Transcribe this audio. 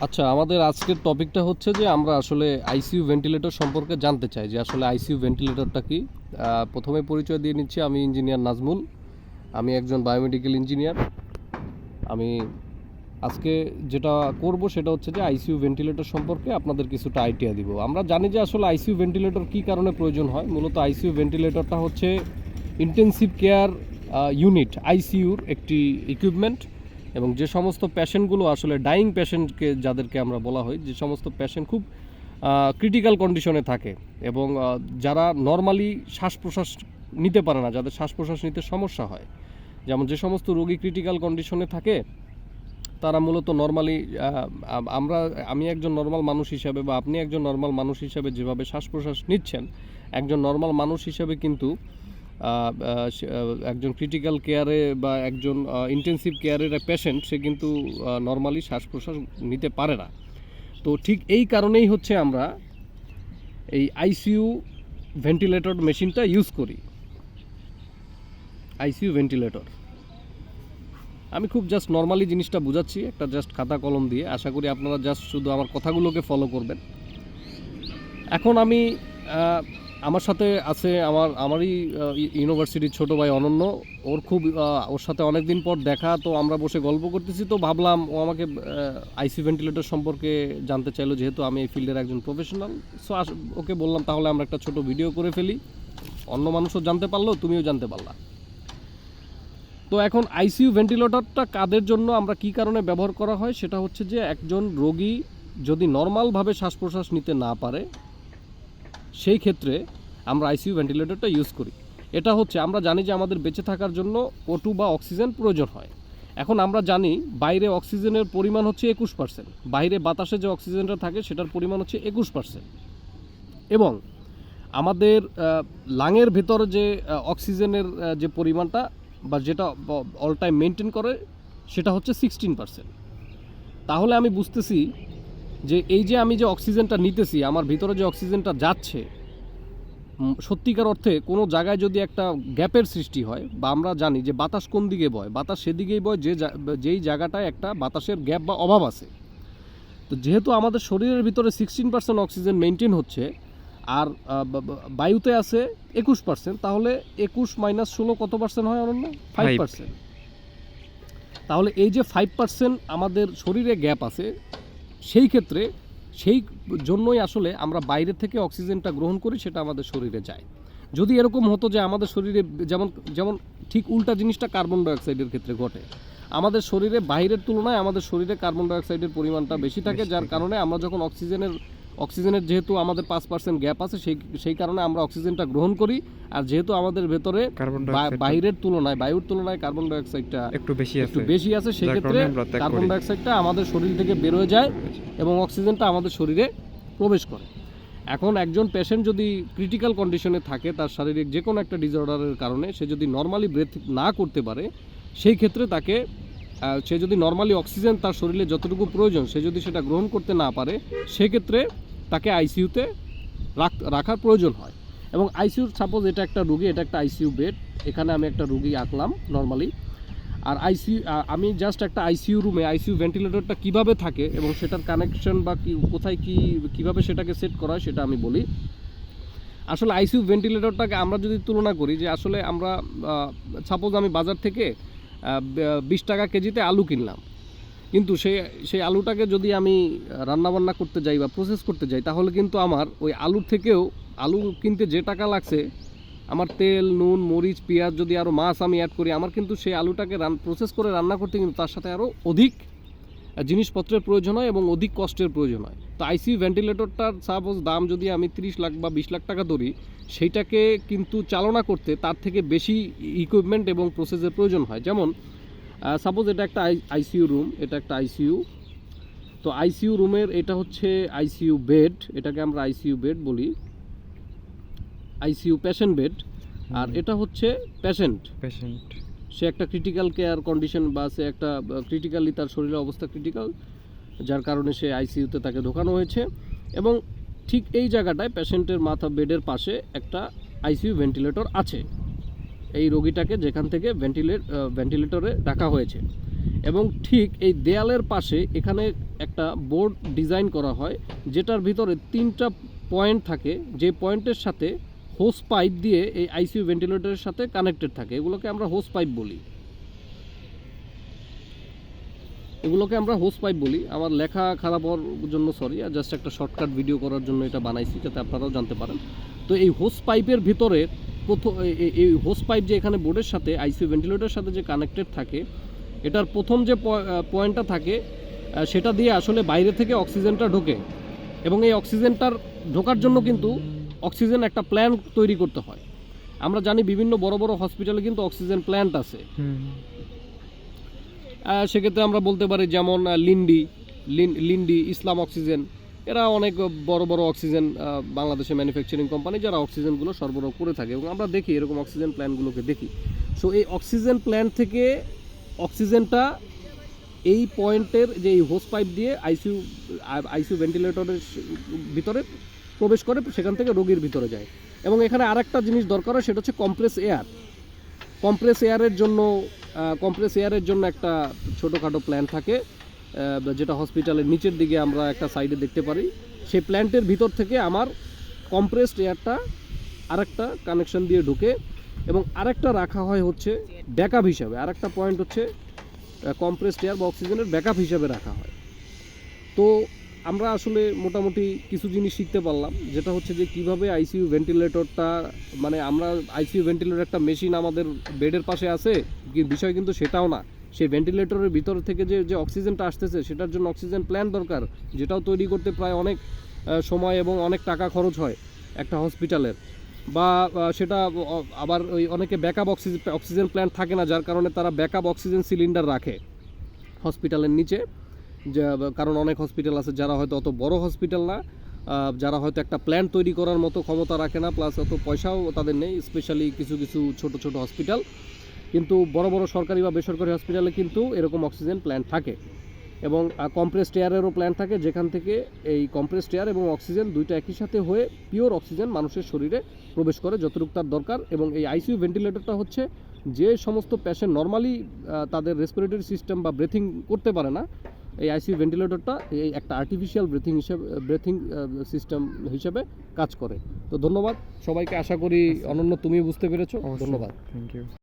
আচ্ছা, আমাদের আজকের টপিকটা হচ্ছে যে আমরা আসলে আইসিইউ ভেন্টিলেটর সম্পর্কে জানতে চাই যে আসলে আইসিইউ ভেন্টিলেটরটা কি। প্রথমে পরিচয় দিয়ে নিচ্ছি, আমি ইঞ্জিনিয়ার নাজমুল। আমি একজন বায়োমেডিক্যাল ইঞ্জিনিয়ার। আমি আজকে যেটা করব সেটা হচ্ছে যে আইসিইউ ভেন্টিলেটর সম্পর্কে আপনাদের কিছুটা আইডিয়া দিব। আমরা জানি যে আসলে আইসিইউ ভেন্টিলেটর কী কারণে প্রয়োজন হয়। মূলত আইসিইউ ভেন্টিলেটরটা হচ্ছে ইন্টেনসিভ কেয়ার ইউনিট, আইসিইউর একটি ইকুইপমেন্ট। এবং যে সমস্ত পেশেন্টগুলো আসলে ডাইং পেশেন্টকে যাদেরকে আমরা বলা হয়, যে সমস্ত পেশেন্ট খুব ক্রিটিক্যাল কন্ডিশনে থাকে এবং যারা নর্মালি শ্বাস প্রশ্বাস নিতে পারে না, যাদের শ্বাস প্রশ্বাস নিতে সমস্যা হয়, যেমন যে সমস্ত রোগী ক্রিটিক্যাল কন্ডিশনে থাকে তারা মূলত নর্মালি আমি একজন নর্মাল মানুষ হিসাবে বা আপনি একজন নর্মাল মানুষ হিসাবে যেভাবে শ্বাস প্রশ্বাস নিচ্ছেন, একজন নর্মাল মানুষ হিসাবে কিন্তু একজন ক্রিটিক্যাল কেয়ারে বা একজন ইন্টেনসিভ কেয়ারের পেশেন্ট সে কিন্তু নর্মালি শ্বাস প্রশ্বাস নিতে পারে না। তো ঠিক এই কারণেই হচ্ছে আমরা এই আইসিইউ ভেন্টিলেটর মেশিনটা ইউজ করি। আইসিইউ ভেন্টিলেটর আমি খুব জাস্ট নর্মালি জিনিসটা বোঝাচ্ছি, একটা জাস্ট খাতা কলম দিয়ে। আশা করি আপনারা জাস্ট শুধু আমার কথাগুলোকে ফলো করবেন। এখন আমি আমার সাথে আছে আমারই ইউনিভার্সিটির ছোটো ভাই অনন্য। ওর সাথে অনেক দিন পর দেখা, তো আমরা বসে গল্প করতেছি, তো ভাবলাম ও আমাকে আইসিইউ ভেন্টিলেটর সম্পর্কে জানতে চাইলো, যেহেতু আমি এই ফিল্ডের একজন প্রফেশনাল। সো ওকে বললাম তাহলে আমরা একটা ছোট ভিডিও করে ফেলি, অন্য মানুষও জানতে পারলো, তুমিও জানতে পারলা। তো এখন আইসিইউ ভেন্টিলেটরটা কাদের জন্য, আমরা কী কারণে ব্যবহার করা হয়, সেটা হচ্ছে যে একজন রোগী যদি নর্মালভাবে শ্বাস প্রশ্বাস নিতে না পারে সেই ক্ষেত্রে আমরা আইসিইউ ভেন্টিলেটরটা ইউজ করি। এটা হচ্ছে, আমরা জানি যে আমাদের বেঁচে থাকার জন্য O2 বা অক্সিজেন প্রয়োজন হয়। এখন আমরা জানি বাইরে অক্সিজেনের পরিমাণ হচ্ছে 21%, বাইরে বাতাসে যে অক্সিজেনটা থাকে সেটার পরিমাণ হচ্ছে 21%, এবং আমাদের লাংয়ের ভেতরে যে অক্সিজেনের যে পরিমাণটা বা যেটা অল টাইম মেনটেন করে সেটা হচ্ছে 16%। তাহলে আমি বুঝতেছি যে এই যে আমি যে অক্সিজেনটা নিতেছি, আমার ভিতরে যে অক্সিজেনটা যাচ্ছে, সত্যিকার অর্থে কোনো জায়গায় যদি একটা গ্যাপের সৃষ্টি হয়, বা আমরা জানি যে বাতাস কোন দিকে বয়, বাতাস সেদিকেই বয় যেই জায়গাটায় একটা বাতাসের গ্যাপ বা অভাব আছে। তো যেহেতু আমাদের শরীরের ভিতরে 16% অক্সিজেন মেনটেন হচ্ছে আর বায়ুতে আছে 21%, তাহলে 21 - 16 কত পার্সেন্ট হয় অনন্য? 5%। তাহলে এই যে 5% আমাদের শরীরে গ্যাপ আছে, সেই জন্যই আসলে আমরা বাইরে থেকে অক্সিজেনটা গ্রহণ করি, সেটা আমাদের শরীরে যায়। যদি এরকম হতো যে আমাদের শরীরে যেমন ঠিক উল্টা জিনিসটা কার্বন ডাইঅক্সাইডের ক্ষেত্রে ঘটে, আমাদের শরীরে বাইরের তুলনায় আমাদের শরীরে কার্বন ডাইঅক্সাইডের পরিমাণটা বেশি থাকে, যার কারণে আমরা যখন অক্সিজেনের যেহেতু আমাদের 5% গ্যাপ আছে, সেই কারণে আমরা অক্সিজেনটা গ্রহণ করি। আর যেহেতু আমাদের ভেতরে বাইরের তুলনায়, বায়ুর তুলনায় কার্বন ডাইঅক্সাইডটা একটু বেশি আছে, সেক্ষেত্রে কার্বন ডাইঅক্সাইডটা আমাদের শরীর থেকে বের হয়ে যায় এবং অক্সিজেনটা আমাদের শরীরে প্রবেশ করে। এখন একজন পেশেন্ট যদি ক্রিটিক্যাল কন্ডিশনে থাকে, তার শারীরিক যে কোনো একটা ডিসঅর্ডারের কারণে সে যদি নর্মালি ব্রেথ না করতে পারে, সেই ক্ষেত্রে সে যদি নর্মালি অক্সিজেন তার শরীরে যতটুকু প্রয়োজন সে যদি সেটা গ্রহণ করতে না পারে, সেক্ষেত্রে তাকে আইসিইউতে রাখার প্রয়োজন হয়। এবং আইসিইউর সাপোজ এটা একটা রুগী, এটা একটা আইসিইউ বেড, এখানে আমি একটা রুগী আঁকলাম নর্মালি। আর আমি জাস্ট একটা আইসিইউ রুমে আইসিইউ ভেন্টিলেটরটা কীভাবে থাকে এবং সেটার কানেকশন বা কোথায় কীভাবে সেটাকে সেট করা হয় সেটা আমি বলি। আসলে আইসিইউ ভেন্টিলেটরটাকে আমরা যদি তুলনা করি, যে আসলে আমরা সাপোজ আমি বাজার থেকে 20 টাকা কেজিতে আলু কিনলাম, কিন্তু সেই আলুটাকে যদি আমি রান্নাবান্না করতে যাই বা প্রসেস করতে যাই, তাহলে কিন্তু আমার ওই আলুর থেকেও, আলু কিনতে যে টাকা লাগছে, আমার তেল, নুন, মরিচ, পেঁয়াজ, যদি আরও মাছ আমি অ্যাড করি, আমার কিন্তু সেই আলুটাকে প্রসেস করে রান্না করতে কিন্তু তার সাথে আরও অধিক জিনিসপত্রের প্রয়োজন হয় এবং অধিক কষ্টের প্রয়োজন হয়। তো আইসিইউ ভেন্টিলেটরটার সাপোজ দাম যদি আমি 30 লাখ বা 20 লাখ টাকা ধরি, সেইটাকে কিন্তু চালনা করতে তার থেকে বেশি ইকুইপমেন্ট এবং প্রসেসের প্রয়োজন হয়। যেমন সাপোজ এটা একটা আইসিইউ রুম, এটা একটা আইসিইউ। তো আইসিইউ রুমের এটা হচ্ছে আইসিইউ বেড, এটাকে আমরা আইসিইউ বেড বলি, আইসিইউ পেশেন্ট বেড। আর এটা হচ্ছে পেশেন্ট, সে একটা ক্রিটিক্যাল কেয়ার কন্ডিশন বা সে একটা ক্রিটিক্যালি তার শরীরের অবস্থা ক্রিটিক্যাল, যার কারণে সে আইসিইউতে তাকে ঢোকানো হয়েছে। এবং ঠিক এই জায়গাটায় পেশেন্টের মাথা বেডের পাশে একটা আইসিইউ ভেন্টিলেটর আছে, এই রোগীটাকে যেখান থেকে ভেন্টিলেটরে রাখা হয়েছে। এবং ঠিক এই দেয়ালের পাশে এখানে একটা বোর্ড ডিজাইন করা হয়, যেটার ভিতরে 3টা পয়েন্ট থাকে, যে পয়েন্টের সাথে হোস পাইপ দিয়ে এই আইসিইউ ভেন্টিলেটরের সাথে কানেক্টেড থাকে। এগুলোকে আমরা হোস পাইপ বলি। আমার লেখা খারাপ হওয়ার জন্য সরি, আর জাস্ট একটা শর্টকাট ভিডিও করার জন্য এটা বানাইছি, যাতে আপনারাও জানতে পারেন। তো এই হোস পাইপের ভিতরে এই হোস পাইপ যে এখানে বোর্ডের সাথে আইসিইউ ভেন্টিলেটরের সাথে যে কানেক্টেড থাকে, এটার প্রথম যে পয়েন্টটা থাকে সেটা দিয়ে আসলে বাইরে থেকে অক্সিজেনটা ঢোকে, এবং এই অক্সিজেনটার ঢোকার জন্য কিন্তু অক্সিজেন একটা প্ল্যান তৈরি করতে হয়। আমরা জানি বিভিন্ন বড় বড় হসপিটালে কিন্তু অক্সিজেন প্ল্যান্ট আছে। সেক্ষেত্রে আমরা বলতে পারি যেমন লিন্ডি, ইসলাম অক্সিজেন, এরা অনেক বড় বড় অক্সিজেন বাংলাদেশে ম্যানুফ্যাকচারিং কোম্পানি যারা অক্সিজেনগুলো সরবরাহ করে থাকে, এবং আমরা দেখি এরকম অক্সিজেন প্ল্যান্টগুলোকে দেখি। সো এই অক্সিজেন প্ল্যান্ট থেকে অক্সিজেনটা এই পয়েন্টের যে এই হোস পাইপ দিয়ে আইসিইউ ভেন্টিলেটরের ভিতরে প্রবেশ করে, সেখান থেকে রোগীর ভিতরে যায়। এবং এখানে আরেকটা জিনিস দরকার হয়, সেটা হচ্ছে কম্প্রেস এয়ারের জন্য একটা ছোটোখাটো প্ল্যান্ট থাকে, যেটা হসপিটালের নিচের দিকে আমরা একটা সাইডে দেখতে পারি। সেই প্ল্যান্টের ভিতর থেকে আমার কম্প্রেসড এয়ারটা আরেকটা কানেকশন দিয়ে ঢুকে, এবং আরেকটা রাখা হয় হচ্ছে ব্যাকআপ হিসাবে। আরেকটা পয়েন্ট হচ্ছে কম্প্রেসড এয়ার বা অক্সিজেনের ব্যাকআপ হিসাবে রাখা হয়। তো আমরা আসলে মোটামুটি কিছু জিনিস শিখতে পারলাম, যেটা হচ্ছে যে কীভাবে আইসিইউ ভেন্টিলেটরটা, মানে আমরা আইসিইউ ভেন্টিলেটর একটা মেশিন আমাদের বেডের পাশে আছে, বিষয় কিন্তু সেটাও না। সেই ভেন্টিলেটরের ভিতর থেকে যে অক্সিজেনটা আসতেছে, সেটার জন্য অক্সিজেন প্ল্যান দরকার, যেটাও তৈরি করতে প্রায় অনেক সময় এবং অনেক টাকা খরচ হয় একটা হসপিটালের। বা সেটা আবার ওই অনেকে ব্যাকআপ অক্সিজেন প্ল্যান্ট থাকে না, যার কারণে তারা ব্যাকআপ অক্সিজেন সিলিন্ডার রাখে হসপিটালের নিচে। কারণ অনেক হসপিটাল আছে যারা হয়তো অত বড় হসপিটাল না, যারা হয়তো একটা প্ল্যান্ট তৈরি করার মতো ক্ষমতা রাখে না, প্লাস অত পয়সাও তাদের নেই, স্পেশালি কিছু ছোট ছোট হসপিটাল। কিন্তু বড় বড় সরকারি বা বেসরকারি হসপিটালে কিন্তু এরকম অক্সিজেন প্ল্যান্ট থাকে, এবং কম্প্রেসড এয়ারেরও প্ল্যান্ট থাকে, যেখান থেকে এই কম্প্রেসড এয়ার এবং অক্সিজেন দুইটা একই সাথে হয়ে পিওর অক্সিজেন মানুষের শরীরে প্রবেশ করে যতটুকু তার দরকার। এবং এই আইসিইউ ভেন্টিলেটরটা হচ্ছে যে সমস্ত পেশেন্ট নর্মালি তাদের রেসপিরেটরি সিস্টেম বা ব্রেথিং করতে পারে না, এই আইসিইউ ভেন্টিলেটরটা এই একটা আর্টিফিশিয়াল ব্রেথিং সিস্টেম হিসেবে কাজ করে। তো ধন্যবাদ সবাইকে, আশা করি অনন্য তুমি বুঝতে পেরেছো। ধন্যবাদ, থ্যাংক ইউ।